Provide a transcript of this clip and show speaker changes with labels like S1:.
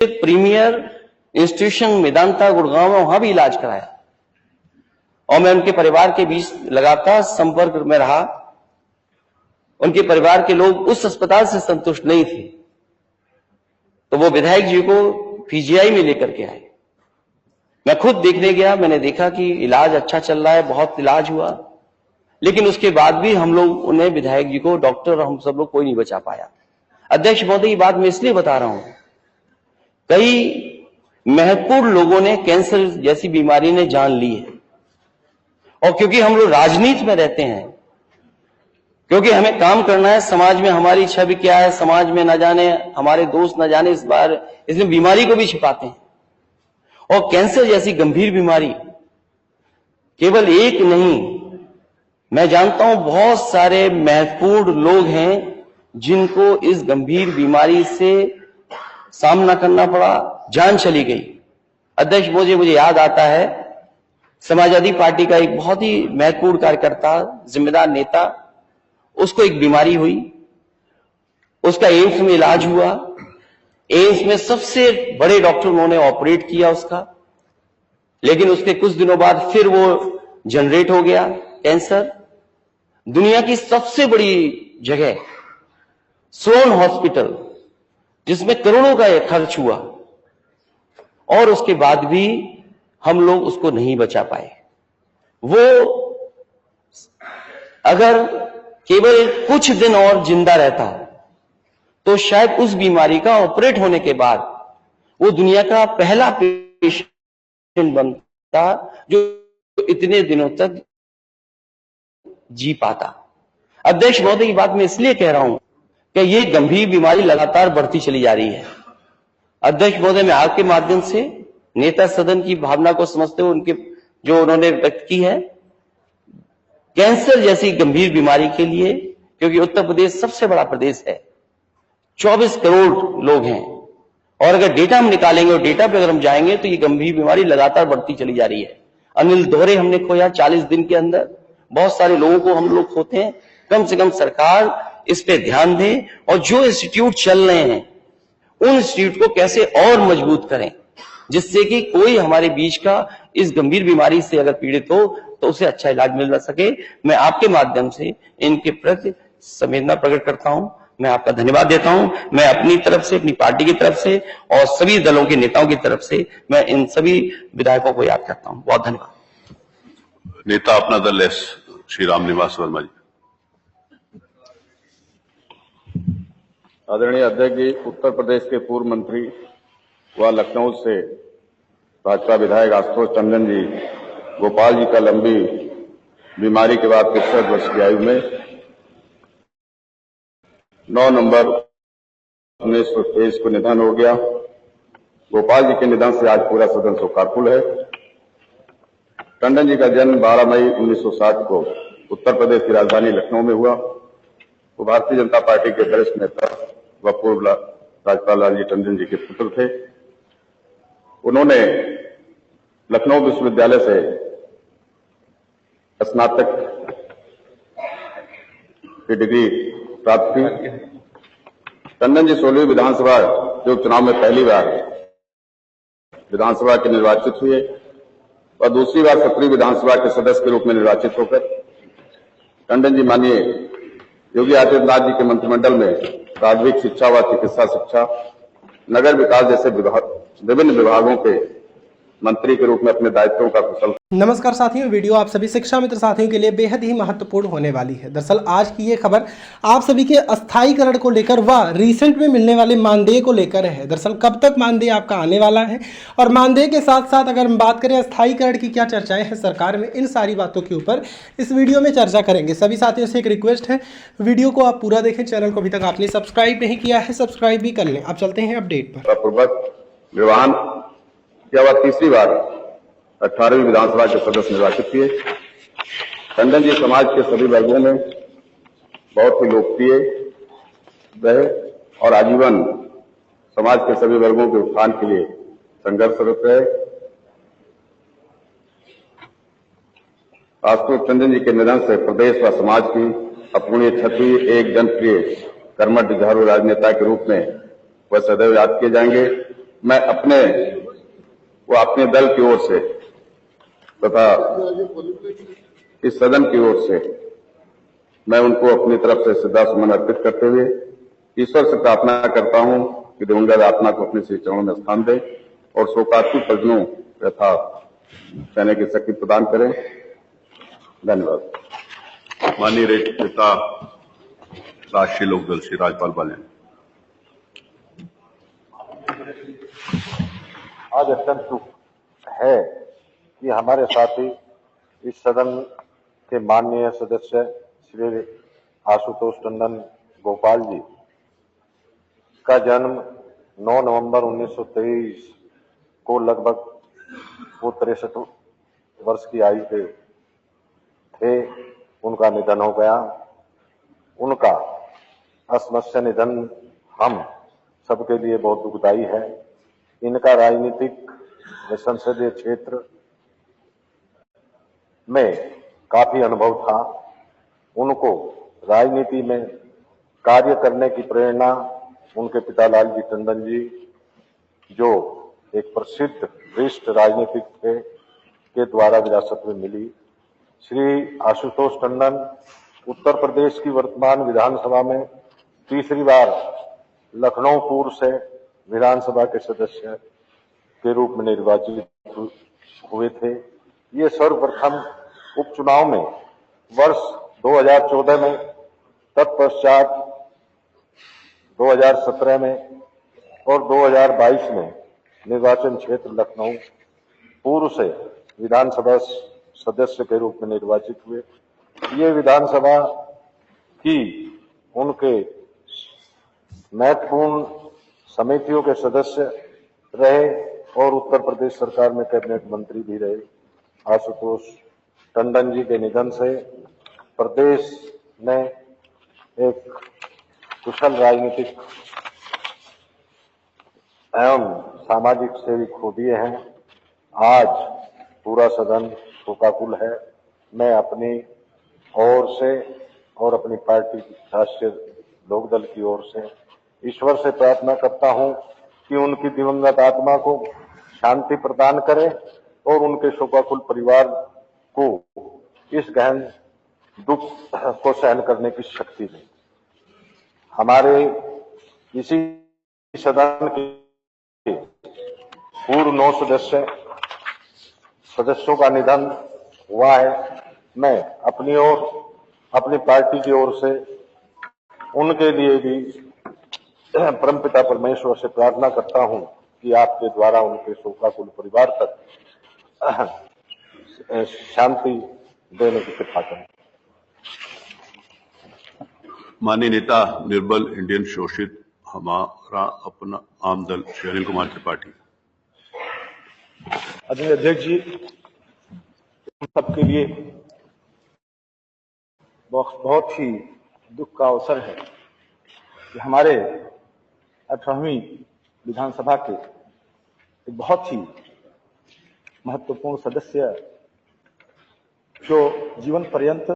S1: Premier institution Medanta Gurgaon में वहां भी इलाज कराया और मैं उनके परिवार के बीच लगातार संपर्क में रहा। उनके परिवार के लोग उस अस्पताल से संतुष्ट नहीं थे, तो वो विधायक जी को पीजीआई में लेकर के आए। मैं खुद देखने गया, मैंने देखा कि इलाज अच्छा चल रहा है, बहुत इलाज हुआ, लेकिन उसके बाद भी हम लोग उन्हें, विधायक जी को, डॉक्टर और हम सब लोग कोई नहीं बचा पाया। अध्यक्ष महोदय, ये बात मैं इसलिए बता रहा हूं, कई महत्वपूर्ण लोगों ने कैंसर जैसी बीमारी ने जान ली है, और क्योंकि हम लोग राजनीति में रहते हैं, क्योंकि हमें काम करना है, समाज में हमारी छवि क्या है, समाज में न जाने हमारे दोस्त न जाने इस बार, इसमें बीमारी को भी छिपाते हैं। और कैंसर जैसी गंभीर बीमारी केवल एक नहीं, मैं जानता हूं बहुत सारे महत्वपूर्ण लोग हैं जिनको इस गंभीर बीमारी से सामना करना पड़ा, जान चली गई। अध्यक्ष मुझे याद आता है, समाजवादी पार्टी का एक बहुत ही महत्वपूर्ण कार्यकर्ता, जिम्मेदार नेता, उसको एक बीमारी हुई, उसका एम्स में इलाज हुआ, एम्स में सबसे बड़े डॉक्टर ने ऑपरेट किया उसका, लेकिन उसके कुछ दिनों बाद फिर वो जनरेट हो गया कैंसर। दुनिया की सबसे बड़ी जगह स्लोन हॉस्पिटल, जिसमें करोड़ों का खर्च हुआ, और उसके बाद भी हम लोग उसको नहीं बचा पाए। वो अगर केवल कुछ दिन और जिंदा रहता तो शायद उस बीमारी का ऑपरेट होने के बाद वो दुनिया का पहला पेशेंट बनता जो इतने दिनों तक जी पाता। अध्यक्ष महोदय, की बात मैं इसलिए कह रहा हूं कि ये गंभीर बीमारी लगातार बढ़ती चली जा रही है। अध्यक्ष महोदय, मैं आपके माध्यम से नेता सदन की भावना को समझते हुए उनके जो उन्होंने व्यक्त की है, कैंसर जैसी गंभीर बीमारी के लिए, क्योंकि उत्तर प्रदेश सबसे बड़ा प्रदेश है, 24 करोड़ लोग हैं, और अगर डेटा हम निकालेंगे और डेटा पे अगर हम जाएंगे तो ये गंभीर बीमारी लगातार बढ़ती चली जा रही है। अनिल दोहरे हमने खोया 40 दिन के अंदर, बहुत सारे लोगों को हम लोग खोते हैं। कम से कम सरकार इस पे ध्यान दे, और जो इंस्टीट्यूट चल रहे हैं उन इंस्टीट्यूट को कैसे और मजबूत करें, जिससे कि कोई हमारे बीच का इस गंभीर बीमारी से अगर पीड़ित हो तो उसे अच्छा इलाज मिल सके। मैं आपके माध्यम से इनके प्रति संवेदना प्रकट करता हूं, मैं आपका धन्यवाद देता हूं। मैं अपनी तरफ से, अपनी पार्टी की तरफ से और सभी दलों के नेताओं की तरफ से मैं इन सभी विधायकों को याद करता हूं। बहुत धन्यवाद।
S2: नेता अपना दल एस श्री राम निवास वर्मा जी।
S3: आदरणीय अध्यक्ष जी, उत्तर प्रदेश के पूर्व मंत्री व लखनऊ से भाजपा विधायक आशुतोष टंडन जी गोपाल जी का लंबी बीमारी के बाद 63 वर्ष की आयु में 9 नवंबर 1923 को निधन हो गया। गोपाल जी के निधन से आज पूरा सदन शोकाकुल है। टंडन जी का जन्म 12 मई 1960 को उत्तर प्रदेश की राजधानी लखनऊ में हुआ। वो भारतीय जनता पार्टी के वरिष्ठ नेता व पूर्व राज्यपाल लालजी टंडन जी के पुत्र थे। उन्होंने लखनऊ विश्वविद्यालय से स्नातक की डिग्री प्राप्त की। टंडन जी 16वीं विधानसभा के उपचुनाव में पहली बार विधानसभा के निर्वाचित हुए और दूसरी बार 17वीं विधानसभा के सदस्य के रूप में निर्वाचित होकर टंडन जी माननीय योगी आदित्यनाथ जी के मंत्रिमंडल में प्राथमिक शिक्षा व चिकित्सा शिक्षा, नगर विकास जैसे विभिन्न विभागों के मंत्री के रूप में अपने दायित्वों का कुशल।
S4: नमस्कार साथियों, वीडियो आप सभी शिक्षा मित्र साथियों के लिए बेहद ही महत्वपूर्ण होने वाली है। दरअसल आज की ये खबर आप सभी के अस्थायीकरण को लेकर व रिसेंट में मिलने वाले मानदेय को लेकर है। दरअसल कब तक मानदेय आपका आने वाला है और मानदेय के साथ साथ अगर हम बात करें अस्थायीकरण की क्या चर्चाएं हैं सरकार में, इन सारी बातों के ऊपर इस वीडियो में चर्चा करेंगे। सभी साथियों से एक रिक्वेस्ट है, वीडियो को आप पूरा देखें। चैनल को अभी तक आपने सब्सक्राइब नहीं किया है, सब्सक्राइब भी कर लें। अब चलते हैं अपडेट पर।
S3: क्या वह तीसरी बार 18वीं विधानसभा के सदस्य निर्वाचित किए। टंडन जी समाज के सभी वर्गों में बहुत ही लोकप्रिय रहे और आजीवन समाज के सभी वर्गों के उत्थान के लिए संघर्षरत रहे। आशुतोष टंडन जी के निधन से प्रदेश व समाज की अपूर्णीय क्षति, एक जनप्रिय कर्मठ जुझारू राजनेता के रूप में वह सदैव याद किए जाएंगे। मैं अपने दल की ओर से तथा इस सदन की ओर से मैं उनको अपनी तरफ से श्रद्धासुमन अर्पित करते हुए ईश्वर से प्रार्थना करता हूं कि दिवंगत आत्मा को अपने श्री चरणों में स्थान दे और शोकाकुल परिजनों तथा सहने की शक्ति प्रदान करें। धन्यवाद।
S2: माननीय नेता राष्ट्रीय लोकदल श्री राजपाल बाल्यान।
S5: आज अत्यंत दुख है कि हमारे साथी इस सदन के माननीय सदस्य श्री आशुतोष टंडन गोपाल जी का जन्म 9 नवंबर 1923 को लगभग वो 63 वर्ष की आयु के थे, उनका निधन हो गया। उनका असमस्य निधन हम सबके लिए बहुत दुखदायी है। इनका राजनीतिक संसदीय क्षेत्र में काफी अनुभव था। उनको राजनीति में कार्य करने की प्रेरणा उनके पिता लालजी टंडन जी, जो एक प्रसिद्ध वरिष्ठ राजनीतिक थे, के द्वारा विरासत में मिली। श्री आशुतोष टंडन उत्तर प्रदेश की वर्तमान विधानसभा में तीसरी बार लखनऊ पूर्व से विधानसभा के सदस्य के रूप में निर्वाचित हुए थे। ये सर्वप्रथम उपचुनाव में वर्ष 2014 में, तत्पश्चात 2017 में और 2022 में निर्वाचन क्षेत्र लखनऊ पूर्व से विधानसभा सदस्य के रूप में निर्वाचित हुए। ये विधानसभा की उनके महत्वपूर्ण समितियों के सदस्य रहे और उत्तर प्रदेश सरकार में कैबिनेट मंत्री भी रहे। आशुतोष टंडन जी के निधन से प्रदेश ने एक कुशल राजनीतिक एवं सामाजिक सेवी खो दिए हैं। आज पूरा सदन शोकाकुल है। मैं अपनी ओर से और अपनी पार्टी राष्ट्रीय लोकदल की ओर से ईश्वर से प्रार्थना करता हूं कि उनकी दिवंगत आत्मा को शांति प्रदान करे और उनके शोकाकुल परिवार को इस गहन दुख को सहन करने की शक्ति दे। हमारे इसी सदन के पूर्व 9 सदस्यों का निधन हुआ है। मैं अपनी ओर, अपनी पार्टी की ओर से उनके लिए भी परमपिता परमेश्वर से प्रार्थना करता हूं कि आपके द्वारा उनके शोकाकुल परिवार तक शांति देने की कृपा करें।
S2: माननीय नेता निर्बल इंडियन शोषित हमारा अपना आम दल श्री अनिल कुमार त्रिपाठी।
S5: आदरणीय अध्यक्ष जी, हम सबके लिए बहुत ही दुख का अवसर है कि हमारे 18वीं विधानसभा के एक बहुत ही महत्वपूर्ण सदस्य जो जीवन पर्यंत